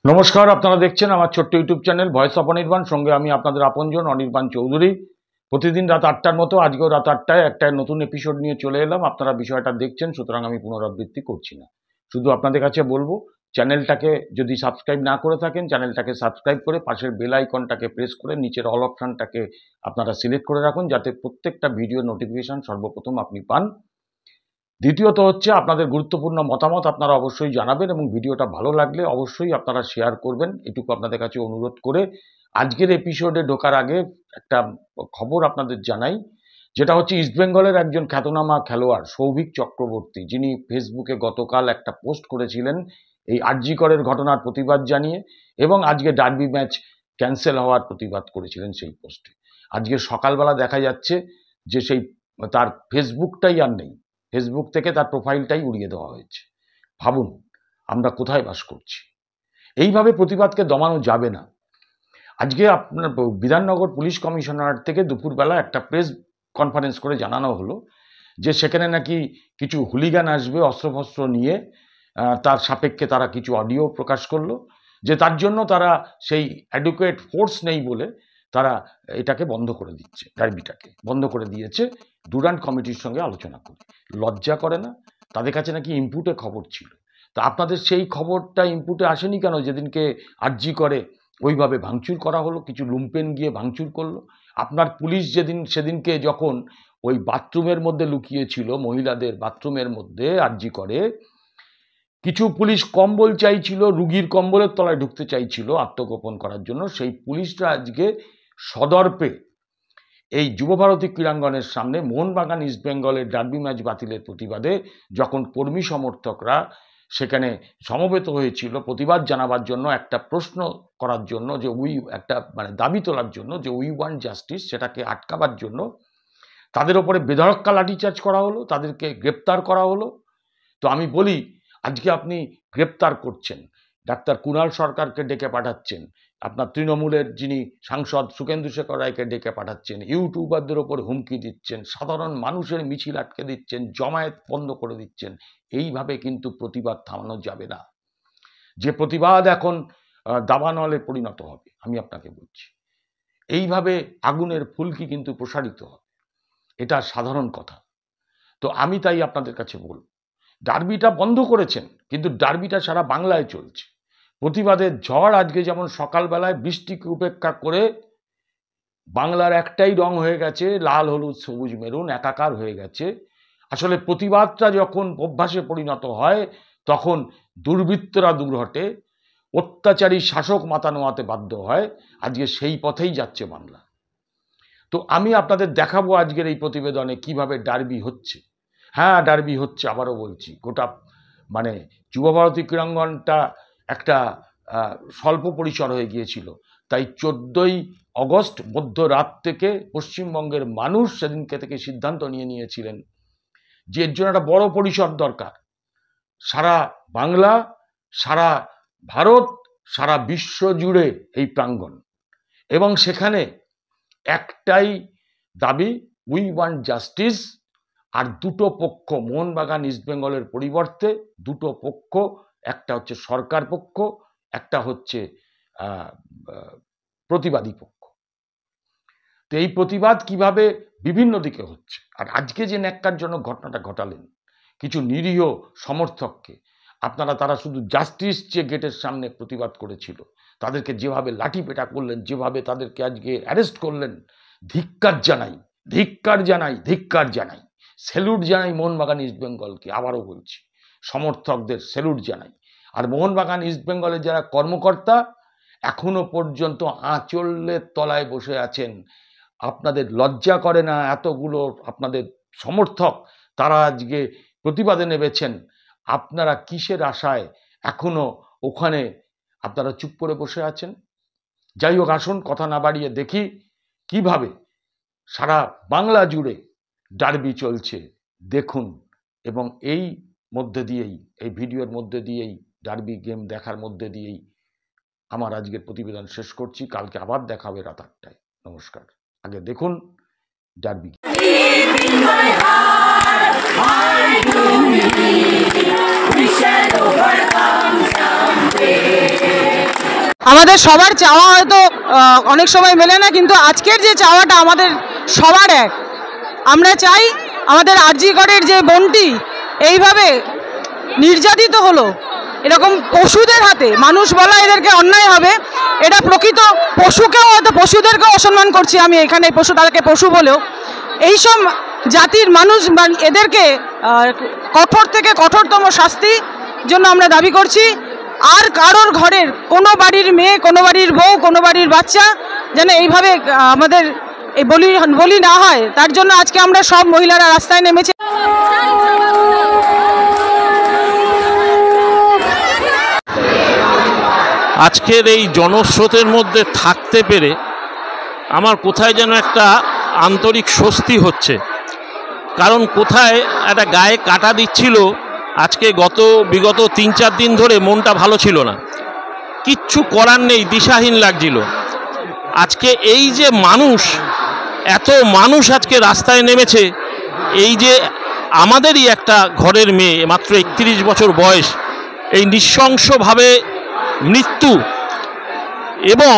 নমস্কার, আপনারা দেখছেন আমার ছোট্ট YouTube channel voice of Anirban. সঙ্গে আমি আপনাদের আপনজন অনির্বাণ চৌধুরী। প্রতিদিন রাত 8টার মতো আজকেও রাত 8টায় একটা নতুন এপিসোড নিয়ে চলে এলাম। আপনারা বিষয়টা দেখছেন, সুতরাং আমি পুনরাবৃত্তি করছি না। শুধু আপনাদের কাছে বলবো, চ্যানেলটাকে যদি সাবস্ক্রাইব না করে থাকেন, চ্যানেলটাকে সাবস্ক্রাইব করে পাশের বেল আইকনটাকে প্রেস করে নিচের অল অপশনটাকে আপনারা সিলেক্ট করে রাখুন, যাতে প্রত্যেকটা ভিডিও নোটিফিকেশন সর্বপ্রথম আপনি পান। দ্বিতীয়ত হচ্ছে, আপনাদের গুরুত্বপূর্ণ মতামত আপনারা অবশ্যই জানাবেন এবং ভিডিওটা ভালো লাগলে অবশ্যই আপনারা শেয়ার করবেন, এটুকু আপনাদের কাছে অনুরোধ করে আজকের এপিসোডে ঢোকার আগে একটা খবর আপনাদের জানাই, যেটা হচ্ছে ইস্টবেঙ্গলের একজন খ্যাতনামা খেলোয়াড় সৌভিক চক্রবর্তী, যিনি ফেসবুকে গতকাল একটা পোস্ট করেছিলেন এই আরজি করের ঘটনার প্রতিবাদ জানিয়ে, এবং আজকে ডার্বি ম্যাচ ক্যান্সেল হওয়ার প্রতিবাদ করেছিলেন সেই পোস্টে। আজকে সকালবেলা দেখা যাচ্ছে যে সেই তার ফেসবুকটাই আর নেই, ফেসবুক থেকে তার প্রোফাইলটাই উড়িয়ে দেওয়া হয়েছে। ভাবুন আমরা কোথায় বাস করছি। এইভাবে প্রতিবাদকে দমানো যাবে না। আজকে আপনার বিধাননগর পুলিশ কমিশনার থেকে দুপুরবেলা একটা প্রেস কনফারেন্স করে জানানো হলো যে সেখানে নাকি কিছু হুলিগান আসবে অস্ত্রশস্ত্র নিয়ে, তার সাপেক্ষে তারা কিছু অডিও প্রকাশ করলো, যে তার জন্য তারা সেই অ্যাডুকুয়েট ফোর্স নেই বলে তারা এটাকে বন্ধ করে দিচ্ছে, ডার্বিটাকে বন্ধ করে দিয়েছে ডুরান্ট কমিটির সঙ্গে আলোচনা করে। লজ্জা করে না? তাদের কাছে নাকি ইনপুটে খবর ছিল। তা আপনাদের সেই খবরটা ইনপুটে আসেনি কেন? যেদিনকে আরজি করে ওইভাবে ভাঙচুর করা হলো, কিছু লুম্পেন গিয়ে ভাঙচুর করলো। আপনার পুলিশ সেদিনকে যখন ওই বাথরুমের মধ্যে লুকিয়েছিল, মহিলাদের বাথরুমের মধ্যে আরজি করে, কিছু পুলিশ কম্বল চাইছিল, রুগীর কম্বলের তলায় ঢুকতে চাইছিল আত্মগোপন করার জন্য। সেই পুলিশরা আজকে সদর্পে এই যুবভারতী ক্রীড়াঙ্গনের সামনে মোহনবাগান ইস্টবেঙ্গলের ডার্বি ম্যাচ বাতিলের প্রতিবাদে যখন কর্মী সমর্থকরা সেখানে সমবেত হয়েছিল প্রতিবাদ জানাবার জন্য, একটা প্রশ্ন করার জন্য, যে একটা দাবি তোলার জন্য যে উই ওয়ান্ট জাস্টিস, সেটাকে আটকাবার জন্য তাদের ওপরে বেধড়কা লাঠিচার্জ করা হলো, তাদেরকে গ্রেপ্তার করা হলো। তো আমি বলি, আজকে আপনি গ্রেপ্তার করছেন, ডাক্তার কুণাল সরকারকে ডেকে পাঠাচ্ছেন, আপনার তৃণমূলের যিনি সাংসদ সুখেন্দু শেখর রায়কে ডেকে পাঠাচ্ছেন, ইউটিউবারদের ওপর হুমকি দিচ্ছেন, সাধারণ মানুষের মিছিল আটকে দিচ্ছেন, জমায়েত বন্ধ করে দিচ্ছেন। এইভাবে কিন্তু প্রতিবাদ থামানো যাবে না। যে প্রতিবাদ এখন দাবানলে পরিণত হবে, আমি আপনাকে বলছি, এইভাবে আগুনের ফুলকি কিন্তু প্রসারিত হবে, এটা সাধারণ কথা। তো আমি তাই আপনাদের কাছে বলব, ডার্বিটা বন্ধ করেছেন, কিন্তু ডার্বিটা সারা বাংলায় চলছে। প্রতিবাদের ঝড় আজকে যেমন সকালবেলায় বৃষ্টিকে উপেক্ষা করে বাংলার একটাই রং হয়ে গেছে, লাল হলুদ সবুজ মেরুন একাকার হয়ে গেছে। আসলে প্রতিবাদটা যখন অভ্যাসে পরিণত হয়, তখন দুর্বৃত্তরা দূর হটে, অত্যাচারী শাসক মাথা নোয়াতে বাধ্য হয়। আজকে সেই পথেই যাচ্ছে বাংলা। তো আমি আপনাদের দেখাবো আজকের এই প্রতিবেদনে কিভাবে ডার্বি হচ্ছে। হ্যাঁ, ডার্বি হচ্ছে, আবারও বলছি। গোটা যুবভারতী ক্রীড়াঙ্গনটা একটা স্বল্প পরিসর হয়ে গিয়েছিল, তাই 14ই অগস্ট মধ্যরাত থেকে পশ্চিমবঙ্গের মানুষ সেদিনকে থেকে সিদ্ধান্ত নিয়েছিলেন যে এর জন্য একটা বড় পরিসর দরকার। সারা বাংলা, সারা ভারত, সারা বিশ্ব জুড়ে এই প্রাঙ্গণ, এবং সেখানে একটাই দাবি, উই ওয়ান্ট জাস্টিস। আর দুটো পক্ষ, মোহনবাগান ইস্টবেঙ্গলের পরিবর্তে দুটো পক্ষ, একটা হচ্ছে সরকার পক্ষ, একটা হচ্ছে প্রতিবাদী পক্ষ। তো এই প্রতিবাদ কিভাবে বিভিন্ন দিকে হচ্ছে, আর আজকে যে ন্যাক্কারজনক ঘটনাটা ঘটালেন কিছু নিরীহ সমর্থককে, তারা শুধু জাস্টিস যে গেটের সামনে প্রতিবাদ করেছিল, তাদেরকে যেভাবে লাঠি পেটা করলেন, যেভাবে তাদেরকে আজকে অ্যারেস্ট করলেন, ধিক্কার জানাই, ধিক্কার জানাই, ধিক্কার জানাই। স্যালুট জানাই মোহনবাগান ইস্টবেঙ্গলকে, আবারও বলছি, সমর্থকদের স্যালুট জানাই। আর মোহনবাগান ইস্টবেঙ্গলের যারা কর্মকর্তা এখনো পর্যন্ত আঁচলের তলায় বসে আছেন, আপনাদের লজ্জা করে না? এতগুলো আপনাদের সমর্থক তারা আজকে প্রতিবাদে নেমেছেন, আপনারা কিসের আশায় এখনো ওখানে আপনারা চুপ করে বসে আছেন? যাই হোক, আসুন কথা না বাড়িয়ে দেখি কিভাবে সারা বাংলা জুড়ে ডার্বি চলছে, দেখুন। এবং এই মধ্যে দিয়েই, এই ভিডিওর মধ্যে দিয়েই, ডার্বি গেম দেখার মধ্যে দিয়েই আমার আজকের প্রতিবেদন শেষ করছি। কালকে আবার দেখা হবে রাত 8টায়। নমস্কার। আগে দেখুন derby. We shall overcome someday. আমাদের সবার চাওয়া হয়তো অনেক সময় মেলে না, কিন্তু আজকের যে চাওয়াটা আমাদের সবার এক। আমরা চাই আমাদের আরজিকরের যে বোনটি এইভাবে নির্যাতিত হলো, এরকম পশুদের হাতে, মানুষ বলা এদেরকে অন্যায় হবে, এটা প্রকৃত পশুকেও হয়তো পশুদেরকেও অসম্মান করছি আমি এখানে, পশু তাদেরকে পশু বলেও। এইসব জাতির মানুষ এদেরকে কঠোর থেকে কঠোরতম শাস্তি জন্য আমরা দাবি করছি। আর কারোর ঘরের কোনো বাড়ির মেয়ে, কোনো বাড়ির বউ, কোনো বাড়ির বাচ্চা যেন এইভাবে আমাদের এই বলি না হয়, তার জন্য আজকে আমরা সব মহিলারা রাস্তায় নেমেছি। আজকের এই জনস্রোতের মধ্যে থাকতে পেরে আমার কোথায় যেন একটা আন্তরিক স্বস্তি হচ্ছে। কারণ কোথায় একটা গায়ে কাটা দিচ্ছিল, আজকে বিগত 3-4 দিন ধরে মনটা ভালো ছিল না, কিচ্ছু করার নেই, দিশাহীন লাগছিল। আজকে এই যে এত মানুষ আজকে রাস্তায় নেমেছে, এই যে আমাদেরই একটা ঘরের মেয়ে, মাত্র 31 বছর বয়স, এই নৃশংসভাবে মৃত্যু। এবং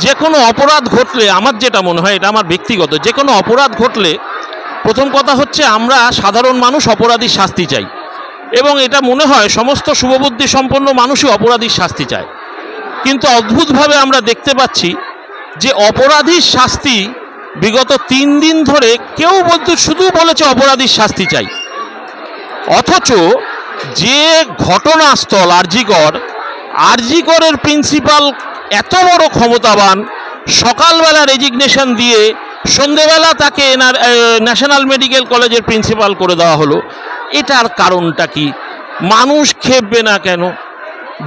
যে কোনো অপরাধ ঘটলে আমার যেটা মনে হয়, এটা আমার ব্যক্তিগত, যে কোনো অপরাধ ঘটলে প্রথম কথা হচ্ছে আমরা সাধারণ মানুষ অপরাধীর শাস্তি চাই, এবং এটা মনে হয় সমস্ত শুভবুদ্ধি সম্পন্ন মানুষই অপরাধীর শাস্তি চায়। কিন্তু অদ্ভুতভাবে আমরা দেখতে পাচ্ছি যে অপরাধীর শাস্তি বিগত 3 দিন ধরে কেউ শুধু বলেছে অপরাধীর শাস্তি চাই, অথচ যে ঘটনাস্থল আরজিকরের প্রিন্সিপাল এত বড় ক্ষমতাবান, সকালবেলা রেজিগনেশন দিয়ে সন্ধেবেলা তাকে ন্যাশনাল মেডিকেল কলেজের প্রিন্সিপাল করে দেওয়া হলো। এটার কারণটা কি? মানুষ খেপবে না কেন?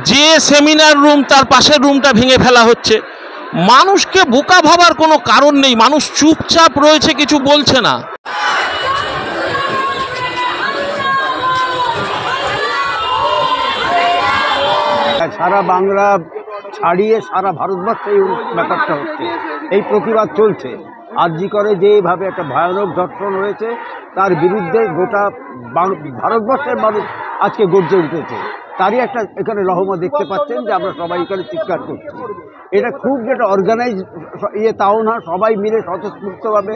যে সেমিনার রুম, তার পাশের রুমটা ভেঙে ফেলা হচ্ছে। মানুষকে বোকা ভাবার কোনো কারণ নেই, মানুষ চুপচাপ রয়েছে, কিছু বলছে না। সারা বাংলা ছাড়িয়ে সারা ভারতবর্ষে এই ব্যাপারটা হচ্ছে, এই প্রতিবাদ চলছে। আরজিকরে যেভাবে একটা ভয়ানক ধর্ষণ হয়েছে, তার বিরুদ্ধে গোটা ভারতবর্ষের মানুষ আজকে গর্জে উঠেছে। তারই একটা এখানে রহমত দেখতে পাচ্ছেন যে আমরা সবাই এখানে চিৎকার করছি। এটা খুব যেটা অর্গানাইজ তাও না, সবাই মিলে স্বতঃস্ফূর্তভাবে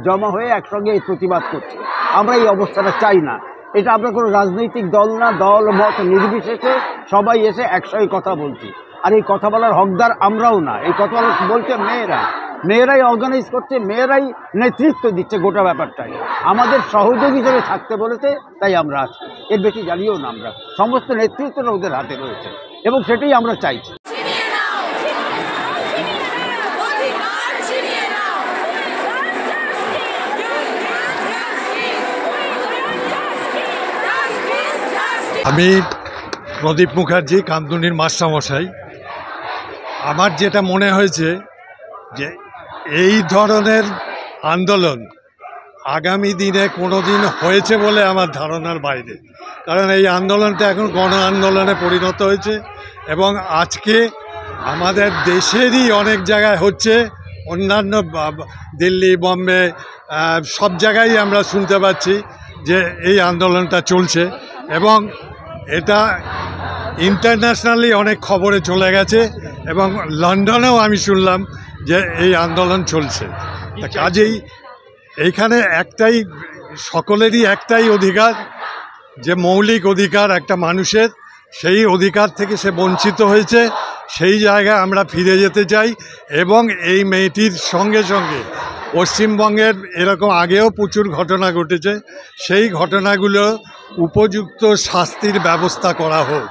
জমা হয়ে একসঙ্গে এই প্রতিবাদ করছে। আমরা এই অবস্থাটা চাই না। এটা আমরা কোনো রাজনৈতিক দল না, দল মত নির্বিশেষে সবাই এসে একসঙ্গে কথা বলছি। আর এই কথা বলার হকদার আমরাও না, এই কথা বলছে মেয়েরাই অর্গানাইজ করছে, মেয়েরাই নেতৃত্ব দিচ্ছে গোটা ব্যাপারটাই। আমাদের সহযোগী হিসেবে থাকতে বলেছে, তাই আমরা আছি। এর বেশি জানিও না, আমরা সমস্ত নেতৃত্বটা ওদের হাতে রয়েছে এবং সেটাই আমরা চাইছি। আমি প্রদীপ মুখার্জি, কামদুনির মাস্টারমশাই। আমার যেটা মনে হয়েছে যে এই ধরনের আন্দোলন আগামী দিনে কোনো দিন হয়েছে বলে আমার ধারণার বাইরে। কারণ এই আন্দোলনটা এখন গণ আন্দোলনে পরিণত হয়েছে এবং আজকে আমাদের দেশেরই অনেক জায়গায় হচ্ছে, অন্যান্য দিল্লি, বম্বে, সব জায়গায় আমরা শুনতে পাচ্ছি যে এই আন্দোলনটা চলছে এবং এটা ইন্টারন্যাশনালি অনেক খবরে চলে গেছে এবং লন্ডনেও আমি শুনলাম যে এই আন্দোলন চলছে। কাজেই এইখানে সকলেরই একটাই অধিকার, যে মৌলিক অধিকার একটা মানুষের, সেই অধিকার থেকে সে বঞ্চিত হয়েছে, সেই জায়গায় আমরা ফিরে যেতে চাই। এবং এই মেয়েটির সঙ্গে সঙ্গে পশ্চিমবঙ্গের এরকম আগেও প্রচুর ঘটনা ঘটেছে, সেই ঘটনাগুলো উপযুক্ত শাস্তির ব্যবস্থা করা হোক।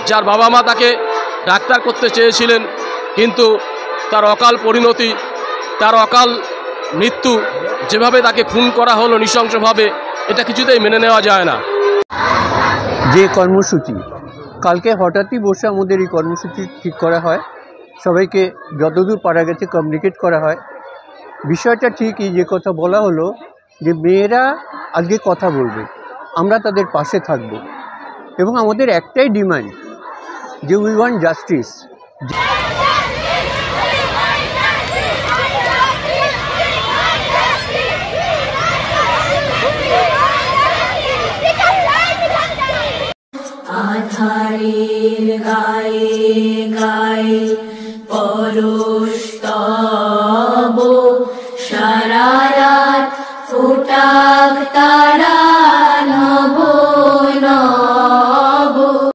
যার বাবা মা তাকে ডাক্তার করতে চেয়েছিলেন, কিন্তু তার অকাল পরিণতি, তার অকাল মৃত্যু, যেভাবে তাকে খুন করা হলো নৃশংসভাবে, এটা কিছুতেই মেনে নেওয়া যায় না। যে কর্মসূচি কালকে হঠাৎই বসে আমাদের এই কর্মসূচি ঠিক করা হয়, সবাইকে যতদূর পারা গেছে কমিউনিকেট করা হয়। বিষয়টা ঠিকই, যে কথা বলা হলো যে মেয়েরা আজকে কথা বলবে, আমরা তাদের পাশে থাকব এবং আমাদের একটাই ডিমান্ড যে উই ওয়ান্ট জাস্টিস। মায়ের গায়ে গায়ে পরস্তব